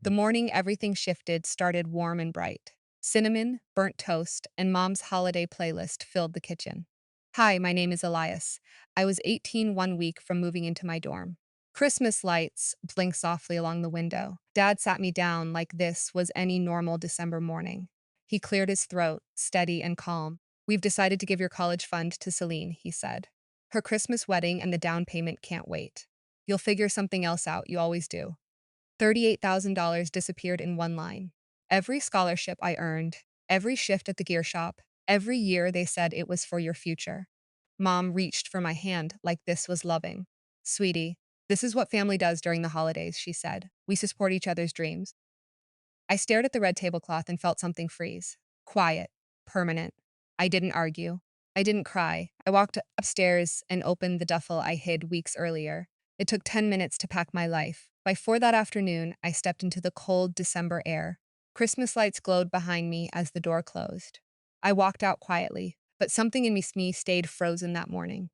The morning everything shifted started warm and bright. Cinnamon, burnt toast, and Mom's holiday playlist filled the kitchen. Hi, my name is Elias. I was 18 one week from moving into my dorm. Christmas lights blinked softly along the window. Dad sat me down like this was any normal December morning. He cleared his throat, steady and calm. We've decided to give your college fund to Celine, he said. Her Christmas wedding and the down payment can't wait. You'll figure something else out, you always do. $38,000 disappeared in one line. Every scholarship I earned, every shift at the gear shop, every year they said it was for your future. Mom reached for my hand like this was loving. Sweetie, this is what family does during the holidays, she said. We support each other's dreams. I stared at the red tablecloth and felt something freeze. Quiet, permanent. I didn't argue. I didn't cry. I walked upstairs and opened the duffel I hid weeks earlier. It took 10 minutes to pack my life. By 4 that afternoon, I stepped into the cold December air. Christmas lights glowed behind me as the door closed. I walked out quietly, but something in me stayed frozen that morning.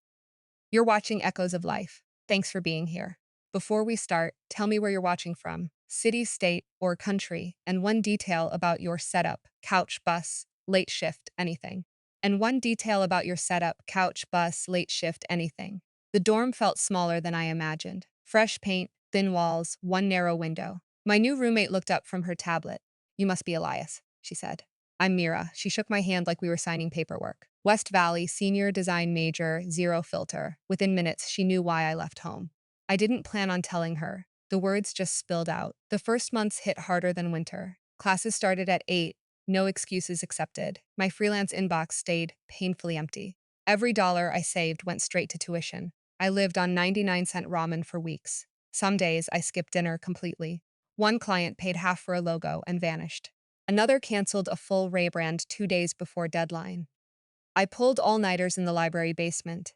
You're watching Echoes of Life. Thanks for being here. Before we start, tell me where you're watching from, city, state, or country, and one detail about your setup, couch, bus, late shift, anything. And one detail about your setup, couch, bus, late shift, anything. The dorm felt smaller than I imagined. Fresh paint, thin walls, one narrow window. My new roommate looked up from her tablet. You must be Elias, she said. I'm Mira. She shook my hand like we were signing paperwork. West Valley, senior design major, zero filter. Within minutes, she knew why I left home. I didn't plan on telling her. The words just spilled out. The first months hit harder than winter. Classes started at 8, no excuses accepted. My freelance inbox stayed painfully empty. Every dollar I saved went straight to tuition. I lived on 99-cent ramen for weeks. Some days I skipped dinner completely. One client paid half for a logo and vanished. Another canceled a full rebrand 2 days before deadline. I pulled all-nighters in the library basement.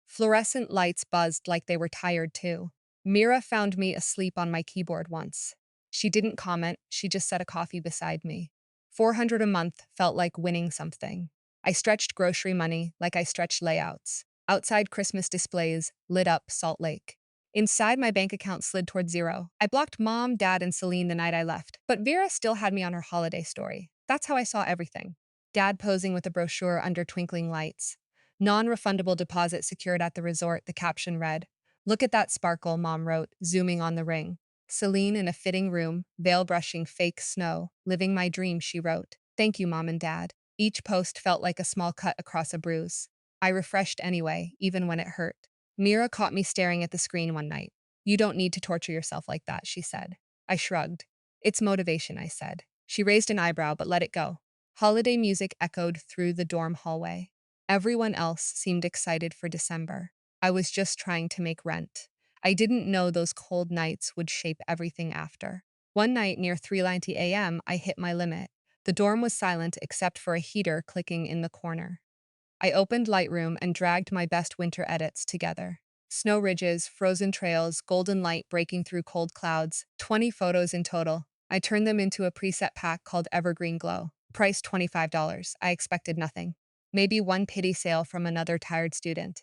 Fluorescent lights buzzed like they were tired too. Mira found me asleep on my keyboard once. She didn't comment, she just set a coffee beside me. 400 a month felt like winning something. I stretched grocery money like I stretched layouts. Outside Christmas displays lit up Salt Lake. Inside, my bank account slid toward zero. I blocked Mom, Dad, and Celine the night I left, but Vera still had me on her holiday story. That's how I saw everything. Dad posing with a brochure under twinkling lights. Non-refundable deposit secured at the resort, the caption read. Look at that sparkle, Mom wrote, zooming on the ring. Celine in a fitting room, veil brushing fake snow. Living my dream, she wrote. Thank you, Mom and Dad. Each post felt like a small cut across a bruise. I refreshed anyway, even when it hurt. Mira caught me staring at the screen one night. You don't need to torture yourself like that, she said. I shrugged. It's motivation, I said. She raised an eyebrow, but let it go. Holiday music echoed through the dorm hallway. Everyone else seemed excited for December. I was just trying to make rent. I didn't know those cold nights would shape everything after. One night near 3:90 a.m., I hit my limit. The dorm was silent except for a heater clicking in the corner. I opened Lightroom and dragged my best winter edits together. Snow ridges, frozen trails, golden light breaking through cold clouds, 20 photos in total. I turned them into a preset pack called Evergreen Glow. Price $25. I expected nothing. Maybe one pity sale from another tired student.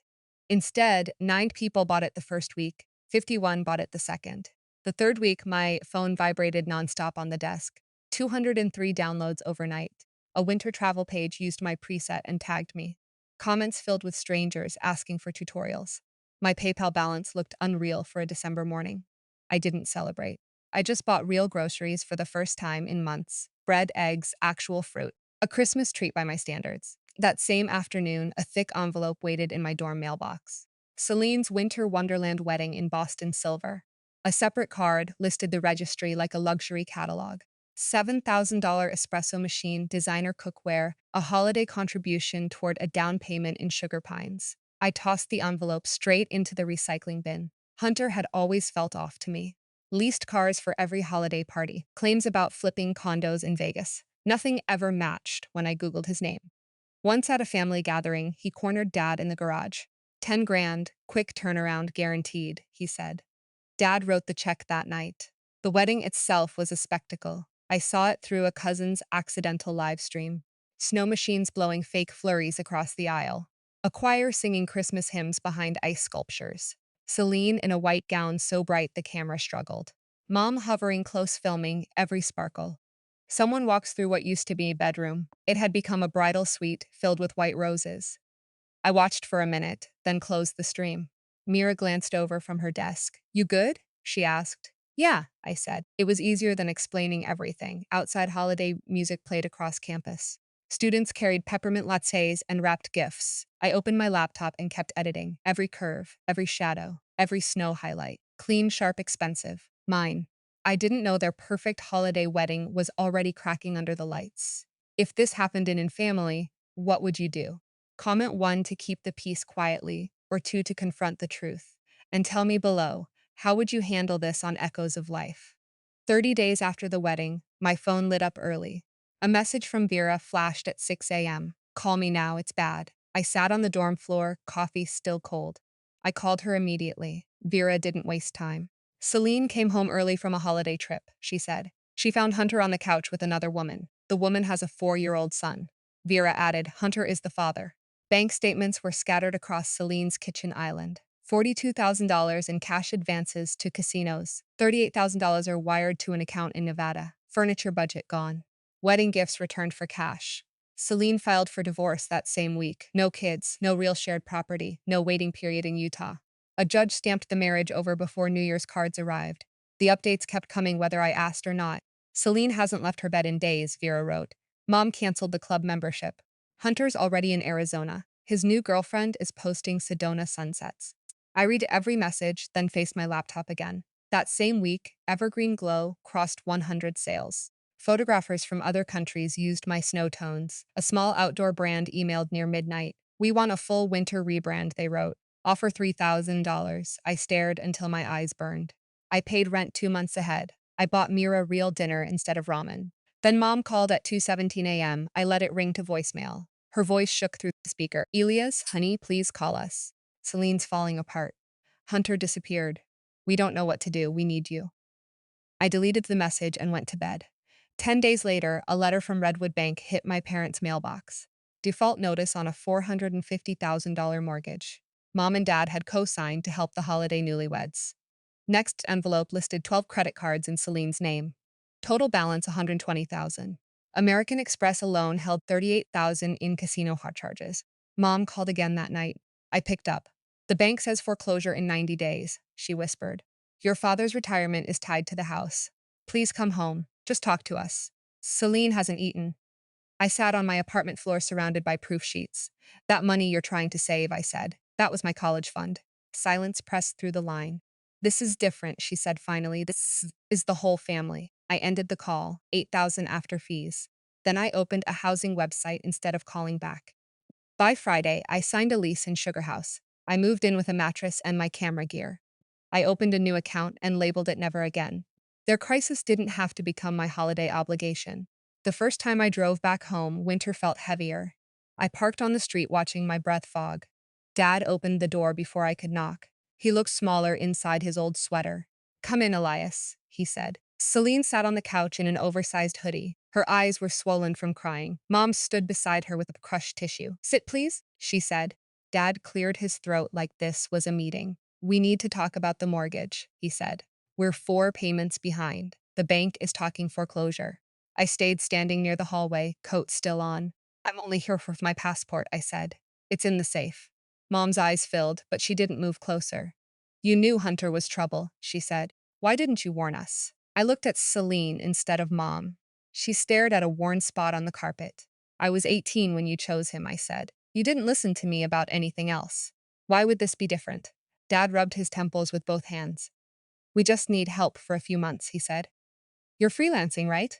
Instead, 9 people bought it the first week, 51 bought it the second. The third week, my phone vibrated nonstop on the desk. 203 downloads overnight. A winter travel page used my preset and tagged me. Comments filled with strangers asking for tutorials. My PayPal balance looked unreal for a December morning. I didn't celebrate. I just bought real groceries for the first time in months. Bread, eggs, actual fruit. A Christmas treat by my standards. That same afternoon, a thick envelope waited in my dorm mailbox. Celine's Winter Wonderland wedding in Boston silver. A separate card listed the registry like a luxury catalog. $7,000 espresso machine, designer cookware, a holiday contribution toward a down payment in Sugar Pines. I tossed the envelope straight into the recycling bin. Hunter had always felt off to me. Leased cars for every holiday party. Claims about flipping condos in Vegas. Nothing ever matched when I Googled his name. Once at a family gathering, he cornered Dad in the garage. 10 grand, quick turnaround guaranteed, he said. Dad wrote the check that night. The wedding itself was a spectacle. I saw it through a cousin's accidental live stream. Snow machines blowing fake flurries across the aisle. A choir singing Christmas hymns behind ice sculptures. Celine in a white gown so bright the camera struggled. Mom hovering close, filming every sparkle. Someone walks through what used to be a bedroom. It had become a bridal suite filled with white roses. I watched for a minute, then closed the stream. Mira glanced over from her desk. You good? She asked. Yeah, I said. It was easier than explaining everything. Outside, holiday music played across campus. Students carried peppermint lattes and wrapped gifts. I opened my laptop and kept editing. Every curve, every shadow, every snow highlight. Clean, sharp, expensive. Mine. I didn't know their perfect holiday wedding was already cracking under the lights. If this happened in family, what would you do? Comment 1 to keep the peace quietly, or 2 to confront the truth. And tell me below, how would you handle this on Echoes of Life? 30 days after the wedding, my phone lit up early. A message from Vera flashed at 6 a.m. Call me now, it's bad. I sat on the dorm floor, coffee still cold. I called her immediately. Vera didn't waste time. Celine came home early from a holiday trip, she said. She found Hunter on the couch with another woman. The woman has a 4-year-old son. Vera added, Hunter is the father. Bank statements were scattered across Celine's kitchen island. $42,000 in cash advances to casinos. $38,000 are wired to an account in Nevada. Furniture budget gone. Wedding gifts returned for cash. Celine filed for divorce that same week. No kids, no real shared property, no waiting period in Utah. A judge stamped the marriage over before New Year's cards arrived. The updates kept coming whether I asked or not. Celine hasn't left her bed in days, Vera wrote. Mom canceled the club membership. Hunter's already in Arizona. His new girlfriend is posting Sedona sunsets. I read every message, then faced my laptop again. That same week, Evergreen Glow crossed 100 sales. Photographers from other countries used my snow tones. A small outdoor brand emailed near midnight. We want a full winter rebrand, they wrote. Offer $3,000. I stared until my eyes burned. I paid rent 2 months ahead. I bought Mira real dinner instead of ramen. Then Mom called at 2:17 a.m. I let it ring to voicemail. Her voice shook through the speaker. Elias, honey, please call us. Celine's falling apart. Hunter disappeared. We don't know what to do. We need you. I deleted the message and went to bed. 10 days later, a letter from Redwood Bank hit my parents' mailbox. Default notice on a $450,000 mortgage. Mom and Dad had co-signed to help the holiday newlyweds. Next envelope listed 12 credit cards in Celine's name. Total balance $120,000. American Express alone held $38,000 in casino hard charges. Mom called again that night. I picked up. The bank says foreclosure in 90 days, she whispered. Your father's retirement is tied to the house. Please come home. Just talk to us. Celine hasn't eaten. I sat on my apartment floor surrounded by proof sheets. That money you're trying to save, I said. That was my college fund. Silence pressed through the line. This is different, she said finally. This is the whole family. I ended the call, 8,000 after fees. Then I opened a housing website instead of calling back. By Friday, I signed a lease in Sugar House. I moved in with a mattress and my camera gear. I opened a new account and labeled it Never Again. Their crisis didn't have to become my holiday obligation. The first time I drove back home, winter felt heavier. I parked on the street watching my breath fog. Dad opened the door before I could knock. He looked smaller inside his old sweater. Come in, Elias, he said. Celine sat on the couch in an oversized hoodie. Her eyes were swollen from crying. Mom stood beside her with a crushed tissue. Sit, please, she said. Dad cleared his throat like this was a meeting. We need to talk about the mortgage, he said. We're 4 payments behind. The bank is talking foreclosure. I stayed standing near the hallway, coat still on. I'm only here for my passport, I said. It's in the safe. Mom's eyes filled, but she didn't move closer. You knew Hunter was trouble, she said. Why didn't you warn us? I looked at Celine instead of Mom. She stared at a worn spot on the carpet. I was 18 when you chose him, I said. You didn't listen to me about anything else. Why would this be different? Dad rubbed his temples with both hands. We just need help for a few months, he said. You're freelancing, right?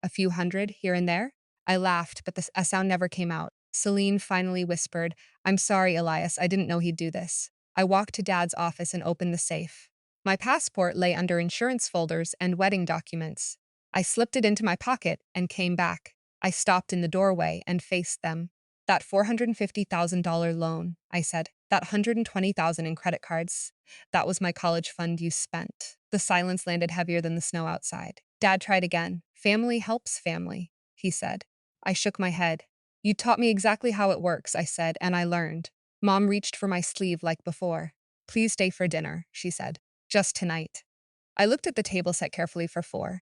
A few hundred here and there? I laughed, but a sound never came out. Celine finally whispered, I'm sorry, Elias, I didn't know he'd do this. I walked to Dad's office and opened the safe. My passport lay under insurance folders and wedding documents. I slipped it into my pocket and came back. I stopped in the doorway and faced them. That $450,000 loan, I said. That $120,000 in credit cards. That was my college fund you spent. The silence landed heavier than the snow outside. Dad tried again. Family helps family, he said. I shook my head. You taught me exactly how it works, I said, and I learned. Mom reached for my sleeve like before. Please stay for dinner, she said. Just tonight. I looked at the table set carefully for four.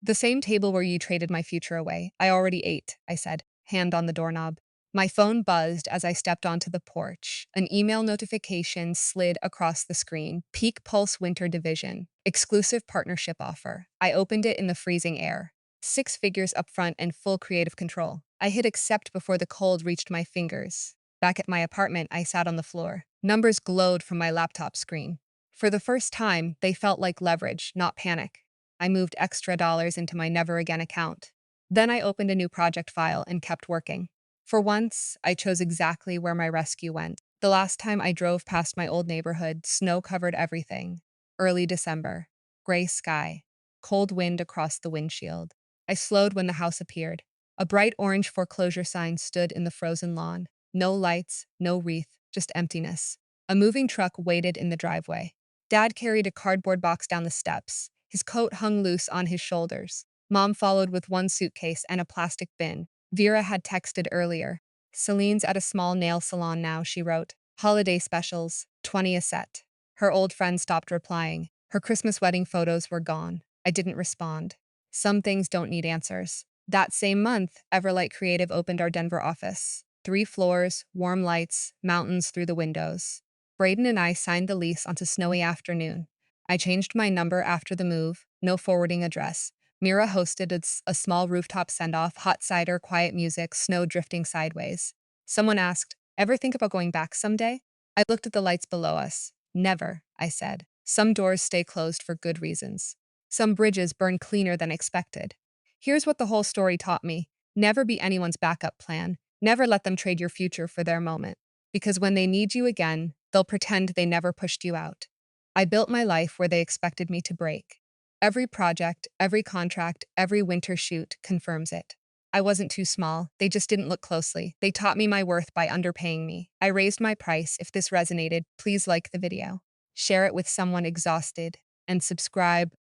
The same table where you traded my future away. I already ate, I said, hand on the doorknob. My phone buzzed as I stepped onto the porch. An email notification slid across the screen. Peak Pulse Winter Division. Exclusive partnership offer. I opened it in the freezing air. 6 figures up front and full creative control. I hit accept before the cold reached my fingers. Back at my apartment, I sat on the floor. Numbers glowed from my laptop screen. For the first time, they felt like leverage, not panic. I moved extra dollars into my Never Again account. Then I opened a new project file and kept working. For once, I chose exactly where my rescue went. The last time I drove past my old neighborhood, snow covered everything. Early December, gray sky, cold wind across the windshield. I slowed when the house appeared. A bright orange foreclosure sign stood in the frozen lawn. No lights, no wreath, just emptiness. A moving truck waited in the driveway. Dad carried a cardboard box down the steps. His coat hung loose on his shoulders. Mom followed with one suitcase and a plastic bin. Vera had texted earlier. Celine's at a small nail salon now, she wrote. Holiday specials, 20 a set. Her old friend stopped replying. Her Christmas wedding photos were gone. I didn't respond. Some things don't need answers. That same month, Everlight Creative opened our Denver office. 3 floors, warm lights, mountains through the windows. Braden and I signed the lease on a snowy afternoon. I changed my number after the move, no forwarding address. Mira hosted a small rooftop send-off, hot cider, quiet music, snow drifting sideways. Someone asked, ever think about going back someday? I looked at the lights below us. Never, I said. Some doors stay closed for good reasons. Some bridges burn cleaner than expected. Here's what the whole story taught me. Never be anyone's backup plan. Never let them trade your future for their moment. Because when they need you again, they'll pretend they never pushed you out. I built my life where they expected me to break. Every project, every contract, every winter shoot confirms it. I wasn't too small. They just didn't look closely. They taught me my worth by underpaying me. I raised my price. If this resonated, please like the video, share it with someone exhausted, and subscribe